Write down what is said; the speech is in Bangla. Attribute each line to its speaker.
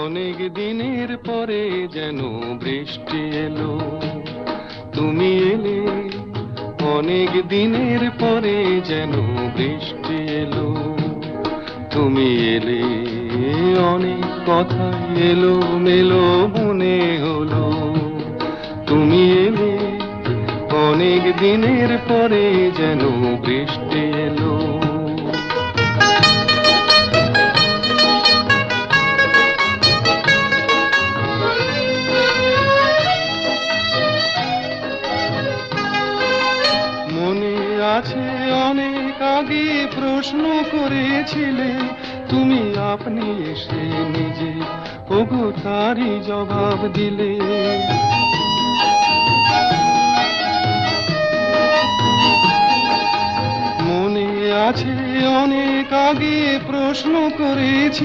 Speaker 1: অনেক দিনের পরে যেন বৃষ্টি এলো, তুমি এলে। অনেক দিনের পরে যেন বৃষ্টি এলো, তুমি এলে। অনেক কথা এলো মেলো মনে হলো, তুমি এলে। অনেক দিনের পরে যেন বৃষ্টি এলো। মনে আছে অনেক আগে প্রশ্ন করেছিলে তুমি, আপনি এসে নিজে ওগো তারই জবাব দিলে। মনে আছে অনেক আগে প্রশ্ন করেছি